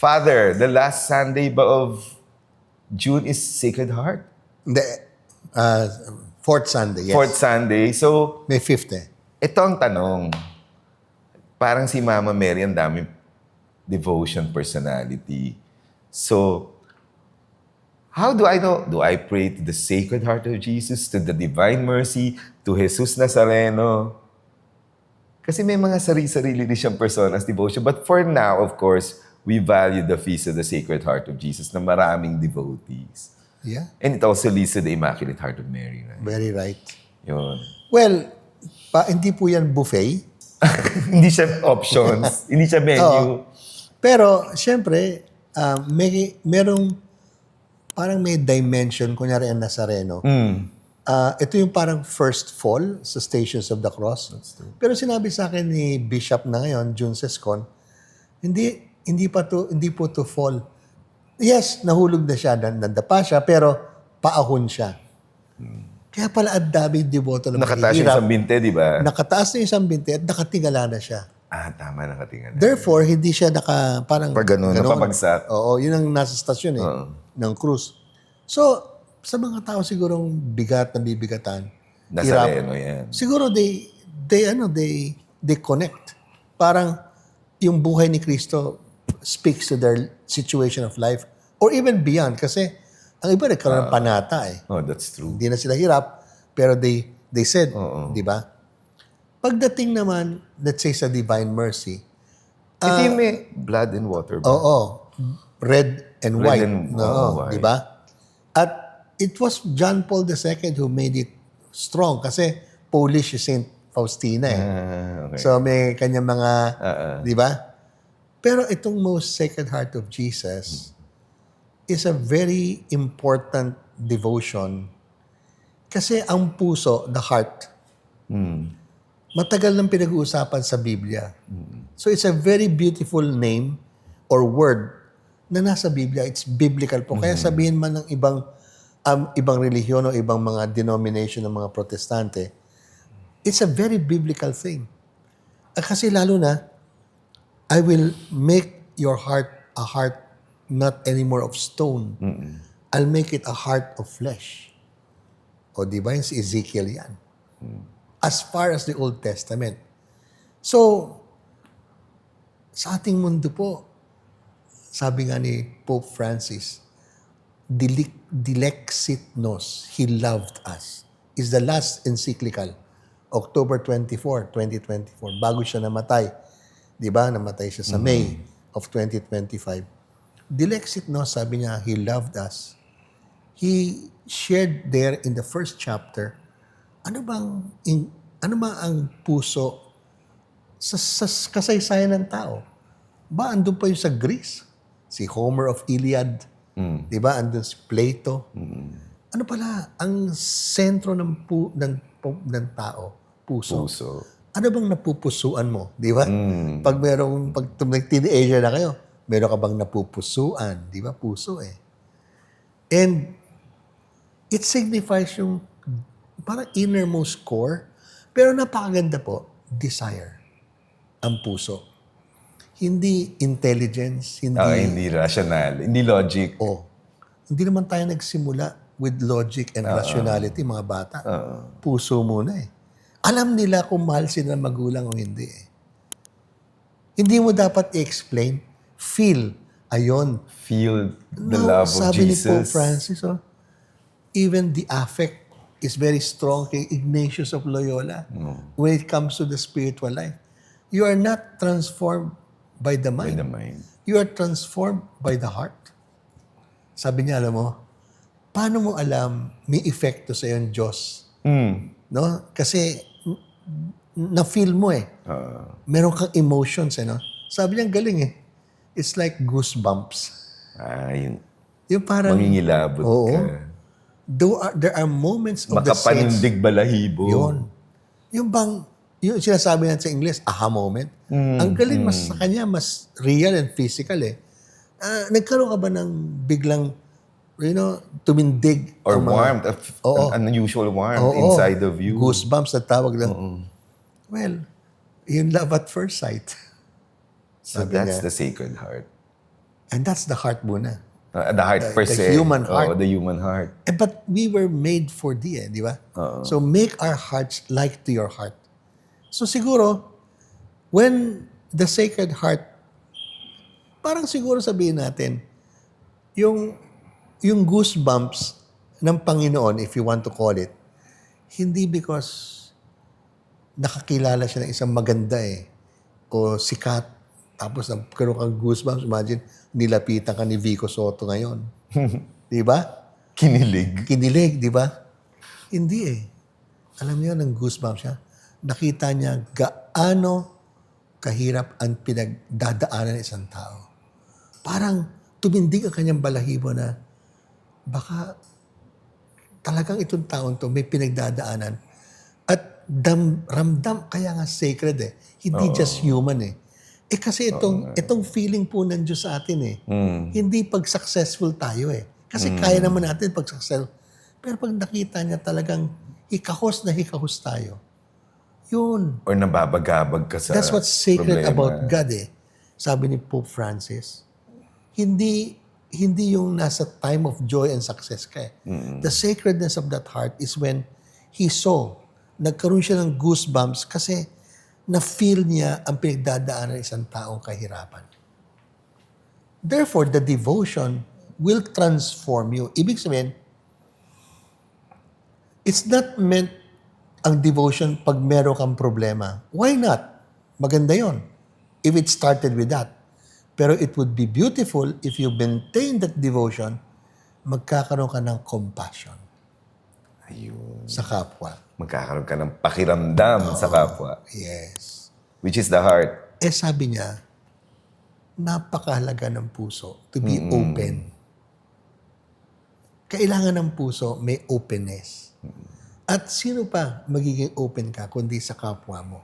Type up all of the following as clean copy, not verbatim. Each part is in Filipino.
Father, the last Sunday ba of June is Sacred Heart? Hindi, fourth Sunday, yes. Fourth Sunday. So, May fifth eh. ito ang tanong. Parang si Mama Mary, ang daming devotion personality. So, how do I know? Do I pray to the Sacred Heart of Jesus, to the Divine Mercy, to Jesus Nazareno? Kasi may mga sarili-sarili din siyang personas devotion. But for now, of course, we value the Feast of the Sacred Heart of Jesus na maraming devotees. Yeah, And it also leads to the Immaculate Heart of Mary. Right? very right. Yun. Well, hindi po yan buffet. Hindi siya options. Hindi siya menu. Oo. Pero, syempre, merong parang may dimension, kunyari ang Nazareno. Ito yung parang first fall sa Stations of the Cross. Pero sinabi sa akin ni Bishop na ngayon, June Sescon, hindi po to fall. Yes, nahulog na siya, nandapa siya, pero paahon siya. Kaya pala ang daming devoto na Nakataas yung isang binte, di ba? Nakataas na yung isang binte at nakatingala na siya. Tama, nakatingala. Therefore, hindi siya parang Pag ganun, napabagsak. Oo, yun ang nasa stasyon ng cruise. So, sa mga tao sigurong bigat na bibigatan, Nazareno yan. siguro they connect. Parang yung buhay ni Kristo speaks to their situation of life or even beyond. Kasi ang iba nagkaroon ng panata eh. Oh, that's true. Hindi na sila hirap, pero they said, di ba? Pagdating naman, let's say sa Divine Mercy, Ito yung may blood and water ba? oo, red and white. white. Di ba? At it was John Paul II who made it strong kasi Polish si Saint Faustina eh. Okay. So may kanyang mga, di ba? Pero itong Most Sacred Heart of Jesus is a very important devotion kasi ang puso, the heart, matagal nang pinag-uusapan sa Biblia. So it's a very beautiful name or word na nasa Biblia. It's biblical po. Kaya sabihin man ng ibang relihiyon o ibang mga denomination ng mga protestante, it's a very biblical thing. Kasi lalo na, I will make your heart a heart not anymore of stone. I'll make it a heart of flesh. O di ba? Yung si Ezekiel yan. As far as the Old Testament. So, sa ating mundo po, sabi nga ni Pope Francis, Dilexit nos, He loved us, is the last encyclical, October 24, 2024, bago siya namatay. Di ba? Namatay siya sa May of 2025. Dilexit nos, sabi niya, He loved us. He shared there in the first chapter, ano ba ang puso sa kasaysayan ng tao? Ba, andun pa yung sa Greece? Si Homer of Iliad. Di ba? Andun si Plato. Ano pala? Ang sentro ng tao, puso. Ano bang napupusuan mo? Di ba? Pag nag-teenager na kayo, meron ka bang napupusuan? Di ba? Puso eh. And it signifies yung parang innermost core. Pero napakaganda po, desire. Ang puso. Hindi intelligence, hindi rational, hindi logic. Hindi naman tayo nagsimula with logic and rationality, mga bata. Puso muna eh. Alam nila kung mahal sila ng magulang o hindi eh. Hindi mo dapat i-explain. Feel. Ayon. Feel the love of sabi Jesus. Sabi ni Pope Francis, even the affect is very strong kay Ignatius of Loyola when it comes to the spiritual life. You are not transformed by the mind. You are transformed by the heart. Sabi niya, alam mo, paano mo alam may epekto sa yung Diyos? No? Kasi na-feel mo eh. Meron kang emotions eh. No? Sabi niya, galing eh. It's like goosebumps. Yung parang, mangingilabot ka. There are moments of the saints. Makapanindig balahibo. Yung bang, yung sinasabi natin sa English, aha moment. Ang galing mas sa kanya, mas real and physical eh. Nagkaroon ka ba ng biglang, tumindig? Or warmth, an unusual warmth inside of you. Goosebumps na tawag lang. Well, yun love at first sight. So that's the Sacred Heart. And that's the heart muna. The heart per the se. human heart. Oo, the human heart. But we were made for di ba? So make our hearts like to your heart. So siguro, when the Sacred Heart, parang siguro sabihin natin, yung goosebumps ng Panginoon, if you want to call it, hindi because nakakilala siya ng isang maganda o sikat, tapos nagkaroon kang goosebumps, imagine, nilapitan ka ni Vico Soto ngayon. Di ba? Kinilig. Kinilig, di ba? Hindi Alam niyo, ng goosebumps siya. Nakita niya gaano kahirap ang pinagdadaanan ng isang tao. Parang tumindig ang kanyang balahibo na baka talagang itong taon to may pinagdadaanan. At ramdam, kaya nga sacred Hindi just human kasi itong feeling po ng Diyos sa atin Hindi pag successful tayo Kasi kaya naman natin pag successful. Pero pag nakita niya talagang hikahos na hikahos tayo, yun. Or nababagabag ka sa That's what's sacred problema. about God Sabi ni Pope Francis, hindi yung nasa time of joy and success ka The sacredness of that heart is when he saw, nagkaroon siya ng goosebumps kasi na-feel niya ang pinagdadaanan ng isang taong kahirapan. Therefore, the devotion will transform you. Ibig sabihin, it's not meant ang devotion pag meron kang problema. Why not? Maganda yon if it started with that. Pero it would be beautiful if you maintain that devotion, magkakaroon ka ng compassion Ayun. sa kapwa. Magkakaroon ka ng pakiramdam sa kapwa. Yes. Which is the heart. Sabi niya, napakahalaga ng puso to be open. Kailangan ng puso may openness. At sino pa magiging open ka kundi sa kapwa mo?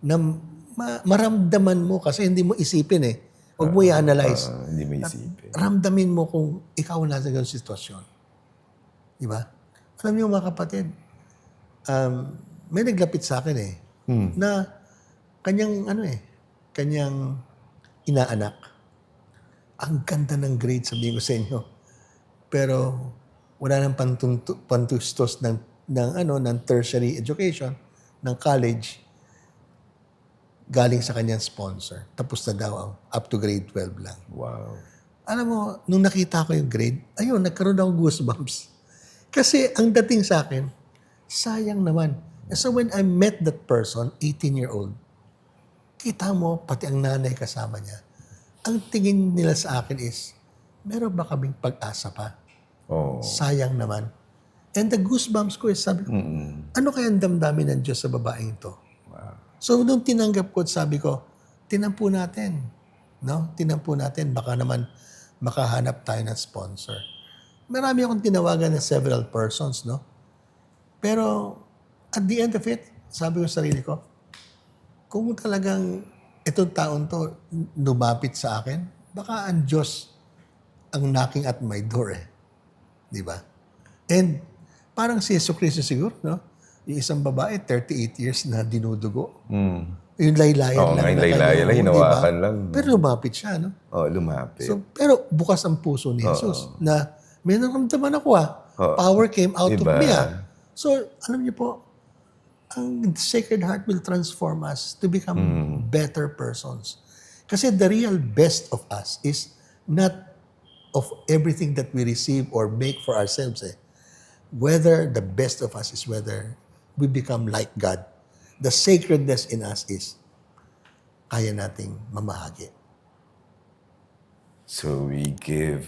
Na maramdaman mo kasi hindi mo isipin Huwag mo i-analyze. Hindi mo isipin. Ramdamin mo kung ikaw nasa ganung sitwasyon. Di ba? Alam niyo mga kapatid, may naglapit sa akin na kanyang kanyang inaanak. Ang ganda ng grade, sabihin ko sa inyo. Pero wala nang pantustos ng tertiary education, ng college, galing sa kanyang sponsor. Tapos na daw up to grade 12 lang. Wow. Alam mo, nung nakita ko yung grade, ayun, nagkaroon ako goosebumps. Kasi ang dating sa akin, sayang naman. So when I met that person, 18-year-old, kita mo, pati ang nanay kasama niya, ang tingin nila sa akin is, meron ba kaming pag-asa pa? Oh. Sayang naman. And the goosebumps ko is, sabi ko, ano kaya ang damdamin ng Diyos sa babaeng ito? So, nung tinanggap ko, sabi ko, tinampu natin. No? Tinampu natin. Baka naman makahanap tayo ng sponsor. Marami akong tinawagan ng several persons, no? Pero, at the end of it, sabi ko sa sarili ko, kung talagang itong taon to lumapit sa akin, baka ang Diyos ang knocking at my door Di ba? And, parang si Jesucristo siguro, no? Yung isang babae, 38 years na dinudugo. Yung laylayan lang. Oo, laylayan lang, hinawakan lang. Pero lumapit siya, no? Oo, lumapit. So, pero bukas ang puso ni Jesus na may naramdaman ako Power came out of me So, alam niyo po, ang Sacred Heart will transform us to become better persons. Kasi the real best of us is not of everything that we receive or make for ourselves. Whether the best of us is whether we become like God. The sacredness in us is kaya nating mamahagi. So we give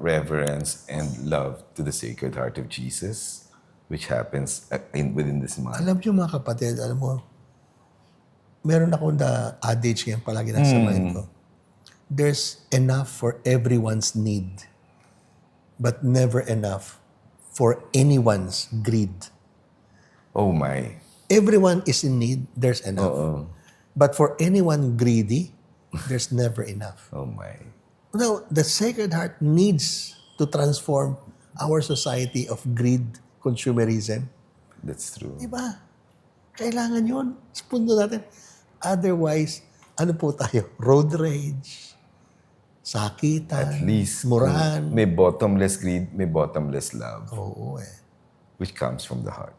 reverence and love to the Sacred Heart of Jesus, which happens within this month. Alam niyo mga kapatid, alam mo, meron akong adage ngayon palagi nasa mind ko. There's enough for everyone's need, but never enough for anyone's greed. Oh my. Everyone is in need, there's enough. But for anyone greedy, there's never enough. Oh my. Now, the Sacred Heart needs to transform our society of greed, consumerism. That's true. Diba? Kailangan yun. Sa pundo natin. Otherwise, ano po tayo? Road rage, sakitan, At least, murahan. may bottomless greed, may bottomless love, Oo eh. which comes from the heart.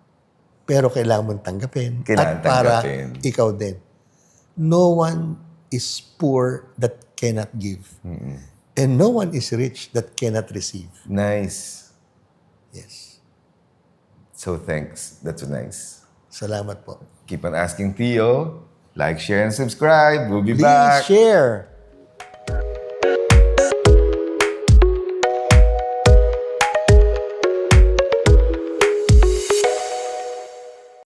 Pero kailangan mong tanggapin. Kailangan at para tanggapin. ikaw din. No one is poor that cannot give. And no one is rich that cannot receive. Nice. Yes. So thanks. That's nice. Salamat po. Keep on asking Theo. Like, share, and subscribe. We'll be Please back. share.